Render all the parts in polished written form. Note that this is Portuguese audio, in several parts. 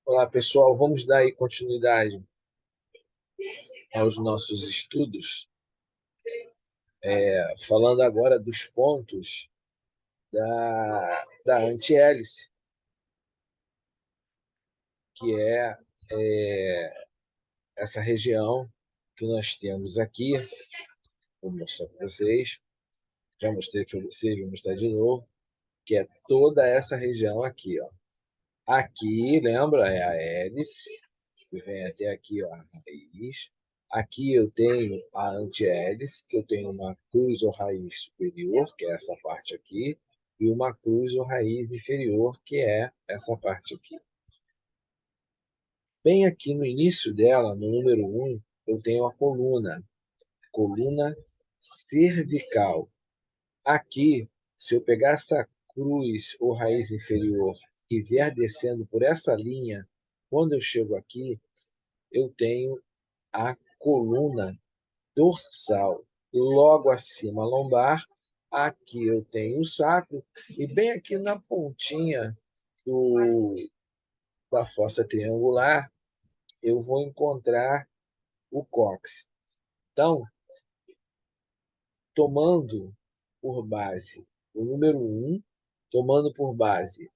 Olá, pessoal. Vamos dar aí continuidade aos nossos estudos, falando agora dos pontos da antihélice, que é essa região que nós temos aqui. Vou mostrar para vocês. Já mostrei para vocês, vou mostrar de novo, que é toda essa região aqui, ó. Aqui, lembra, é a hélice, que vem até aqui, ó, a raiz. Aqui eu tenho a antihélice, que eu tenho uma cruz ou raiz superior, que é essa parte aqui, e uma cruz ou raiz inferior, que é essa parte aqui. Bem aqui no início dela, no número 1, eu tenho a coluna cervical. Aqui, se eu pegar essa cruz ou raiz inferior e vier descendo por essa linha, quando eu chego aqui, eu tenho a coluna dorsal. Logo acima, lombar. Aqui eu tenho o sacro. E bem aqui na pontinha da fossa triangular, eu vou encontrar o cóccix. Então, tomando por base o número 1, tomando por base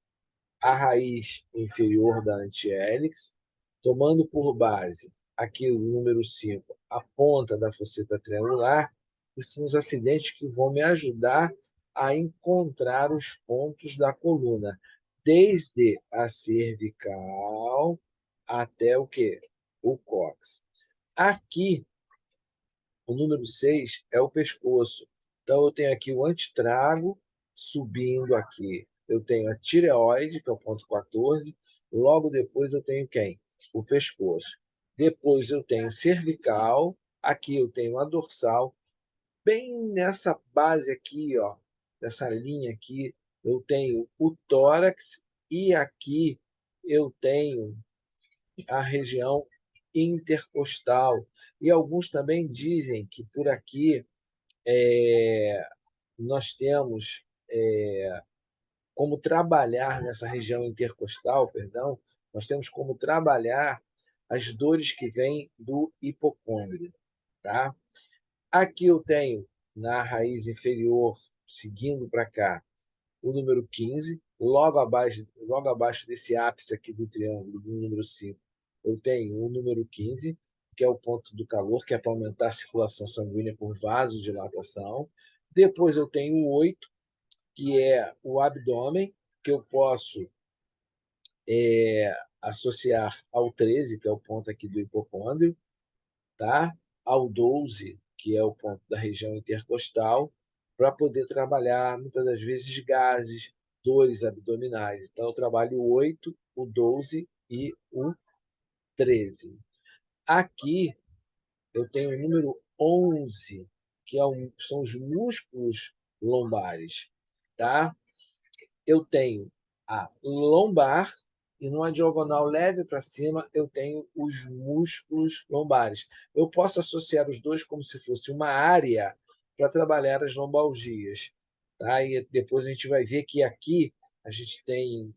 a raiz inferior da antihélice, tomando por base aqui o número 5, a ponta da fosseta triangular, que são os acidentes que vão me ajudar a encontrar os pontos da coluna, desde a cervical até o quê? O cóccix. Aqui, o número 6 é o pescoço. Então, eu tenho aqui o antitrago subindo aqui. Eu tenho a tireoide, que é o ponto 14. Logo depois eu tenho quem? O pescoço. Depois eu tenho cervical. Aqui eu tenho a dorsal. Bem nessa base aqui, ó, nessa linha aqui, eu tenho o tórax. E aqui eu tenho a região intercostal. E alguns também dizem que por aqui nós temos como trabalhar nessa região intercostal, perdão, nós temos como trabalhar as dores que vêm do hipocôndrio, tá? Aqui eu tenho na raiz inferior, seguindo para cá, o número 15, logo abaixo desse ápice aqui do triângulo, do número 5, eu tenho o número 15, que é o ponto do calor, que é para aumentar a circulação sanguínea por vasodilatação. Depois eu tenho o 8, que é o abdômen, que eu posso associar ao 13, que é o ponto aqui do hipocôndrio, tá? Ao 12, que é o ponto da região intercostal, para poder trabalhar, muitas das vezes, gases, dores abdominais. Então, eu trabalho o 8, o 12 e o 13. Aqui, eu tenho o número 11, que são os músculos lombares. Tá? Eu tenho a lombar e numa diagonal leve para cima eu tenho os músculos lombares. Eu posso associar os dois como se fosse uma área para trabalhar as lombalgias. Tá? E depois a gente vai ver que aqui a gente tem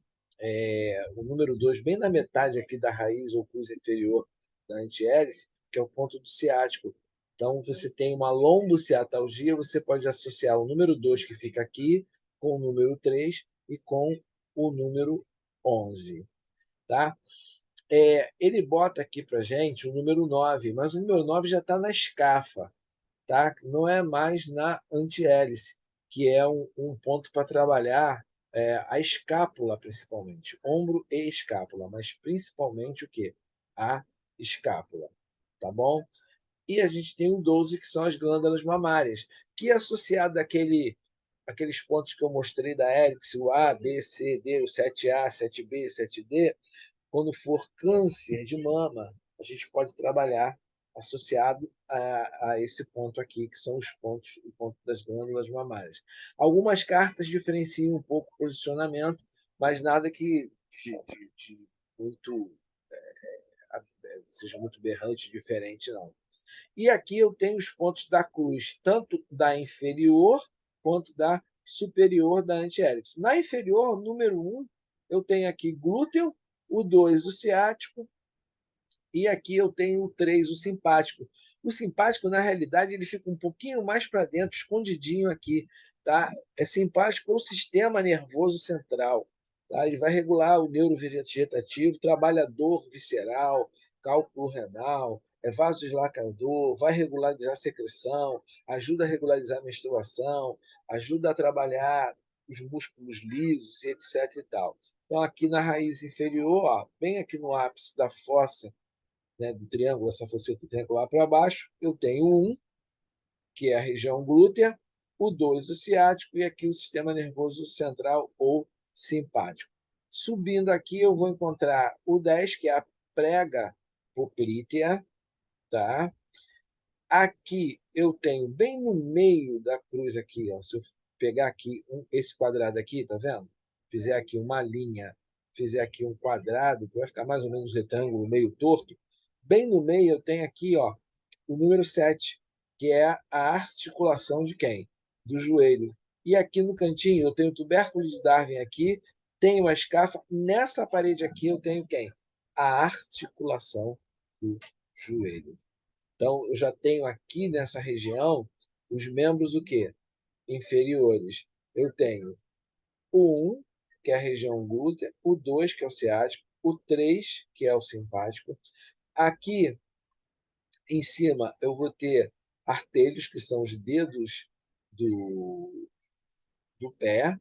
o número 2 bem na metade aqui da raiz ou cruz inferior da antihélice, que é o ponto do ciático. Então, você tem uma lombociatalgia, você pode associar o número 2 que fica aqui com o número 3 e com o número 11. Tá? Ele bota aqui para gente o número 9, mas o número 9 já está na escafa, tá? Não é mais na antihélice, que é um ponto para trabalhar a escápula, principalmente. Ombro e escápula, mas principalmente o quê? A escápula. Tá bom? E a gente tem o 12, que são as glândulas mamárias, que é associado àqueles pontos que eu mostrei da hélice, o A, B, C, D, o 7A, 7B, 7D, quando for câncer de mama, a gente pode trabalhar associado a esse ponto aqui, que são o ponto das glândulas mamárias. Algumas cartas diferenciam um pouco o posicionamento, mas nada que de muito seja muito berrante, diferente, não. E aqui eu tenho os pontos da cruz, tanto da inferior quanto da superior da antihélice. Na inferior, número 1, eu tenho aqui glúteo, o 2 o ciático, e aqui eu tenho o 3 o simpático. O simpático, na realidade, ele fica um pouquinho mais para dentro, escondidinho aqui. Tá? É simpático ao sistema nervoso central. Tá? Ele vai regular o neurovegetativo, trabalha a dor visceral, cálculo renal, é vasodilatador, vai regularizar a secreção, ajuda a regularizar a menstruação, ajuda a trabalhar os músculos lisos, etc. E tal. Então, aqui na raiz inferior, ó, bem aqui no ápice da fossa, né, do triângulo, essa fosseta triangular para baixo, eu tenho o 1, que é a região glútea, o 2, o ciático, e aqui o sistema nervoso central ou simpático. Subindo aqui, eu vou encontrar o 10, que é a prega poplítea, tá? Aqui eu tenho bem no meio da cruz aqui, ó, se eu pegar aqui esse quadrado aqui, tá vendo? Fizer aqui uma linha, fizer aqui um quadrado, que vai ficar mais ou menos um retângulo meio torto, bem no meio eu tenho aqui, ó, o número 7, que é a articulação de quem? Do joelho. E aqui no cantinho eu tenho o tubérculo de Darwin aqui, tenho a escafa, nessa parede aqui eu tenho quem? A articulação do joelho. Então, eu já tenho aqui nessa região os membros o quê? Inferiores. Eu tenho o 1, que é a região glútea, o 2, que é o ciático, o 3, que é o simpático. Aqui em cima eu vou ter artelhos, que são os dedos do, do pé.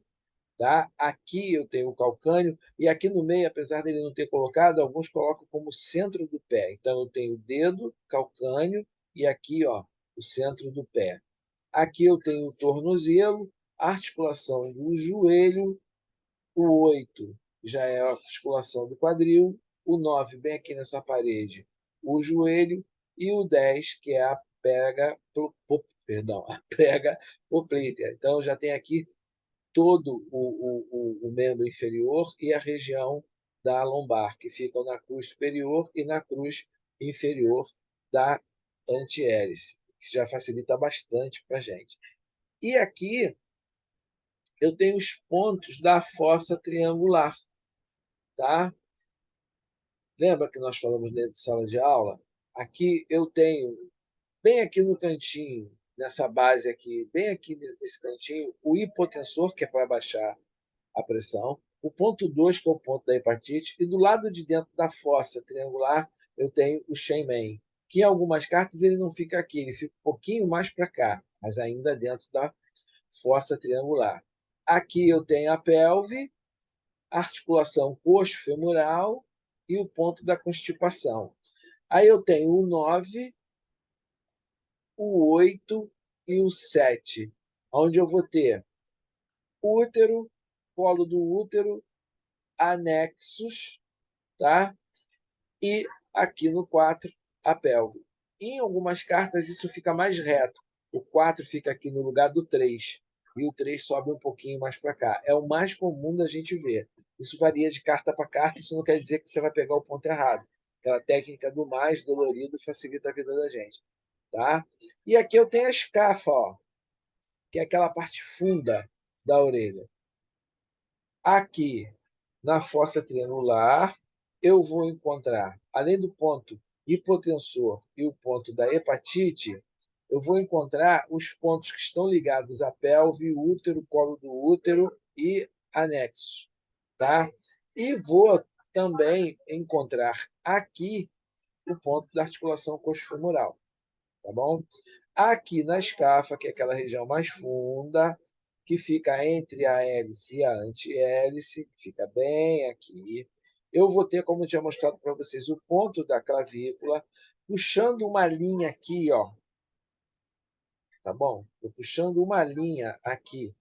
Tá? Aqui eu tenho o calcânio, e aqui no meio, apesar dele não ter colocado, alguns colocam como centro do pé. Então, eu tenho o dedo, calcânio, e aqui ó, o centro do pé. Aqui eu tenho o tornozelo, articulação do joelho, o 8 já é a articulação do quadril, o 9 bem aqui nessa parede, o joelho, e o 10 que é a prega, perdão, a prega poplítea. Então, já tem aqui todo o membro inferior e a região da lombar, que ficam na cruz superior e na cruz inferior da antihélice, que já facilita bastante para a gente. E aqui eu tenho os pontos da fossa triangular, tá? Lembra que nós falamos dentro de sala de aula? Aqui eu tenho, bem aqui no cantinho, nessa base aqui, bem aqui nesse cantinho, o hipotensor, que é para baixar a pressão, o ponto 2, que é o ponto da hepatite, e do lado de dentro da fossa triangular eu tenho o Shenmen, que em algumas cartas ele não fica aqui, ele fica um pouquinho mais para cá, mas ainda dentro da fossa triangular. Aqui eu tenho a pelve, articulação coxo-femoral e o ponto da constipação. Aí eu tenho o 9, o 8 e o 7, onde eu vou ter útero, colo do útero, anexos, tá? E aqui no 4, a pelve. Em algumas cartas isso fica mais reto. O 4 fica aqui no lugar do 3 e o 3 sobe um pouquinho mais para cá. É o mais comum da gente ver. Isso varia de carta para carta, isso não quer dizer que você vai pegar o ponto errado. Aquela técnica do mais dolorido facilita a vida da gente. Tá? E aqui eu tenho a escafa, ó, que é aquela parte funda da orelha. Aqui, na fossa triangular, eu vou encontrar, além do ponto hipotensor e o ponto da hepatite, eu vou encontrar os pontos que estão ligados à pelve, útero, colo do útero e anexo, tá? E vou também encontrar aqui o ponto da articulação coxofemoral, tá bom? Aqui na escafa, que é aquela região mais funda, que fica entre a hélice e a antihélice, fica bem aqui. Eu vou ter, como eu tinha mostrado para vocês, o ponto da clavícula, puxando uma linha aqui, ó, tá bom? Estou puxando uma linha aqui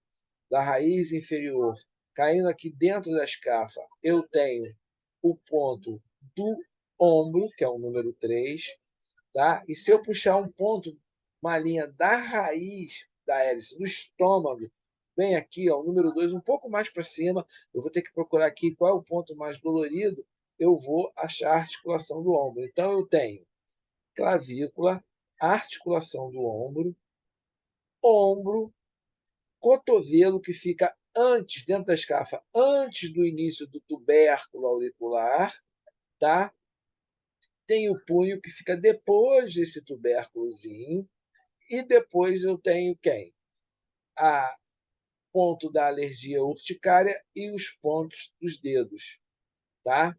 da raiz inferior, caindo aqui dentro da escafa, eu tenho o ponto do ombro, que é o número 3. Tá? E se eu puxar um ponto, uma linha da raiz da hélice, do estômago, bem aqui, ó, o número 2 um pouco mais para cima, eu vou ter que procurar aqui qual é o ponto mais dolorido, eu vou achar a articulação do ombro. Então, eu tenho clavícula, articulação do ombro, ombro, cotovelo, que fica antes, dentro da escáfia, antes do início do tubérculo auricular, tá? Tem o punho que fica depois desse tubérculozinho, e depois eu tenho quem? A ponto da alergia urticária e os pontos dos dedos, tá?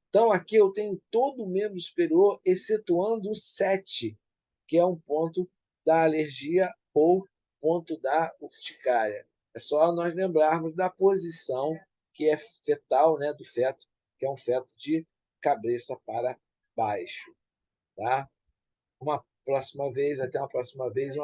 Então, aqui eu tenho todo o membro superior, excetuando o 7, que é um ponto da alergia ou ponto da urticária. É só nós lembrarmos da posição que é fetal, né, do feto, que é um feto de cabeça para baixo. Tá? Uma próxima vez, até uma próxima vez. Um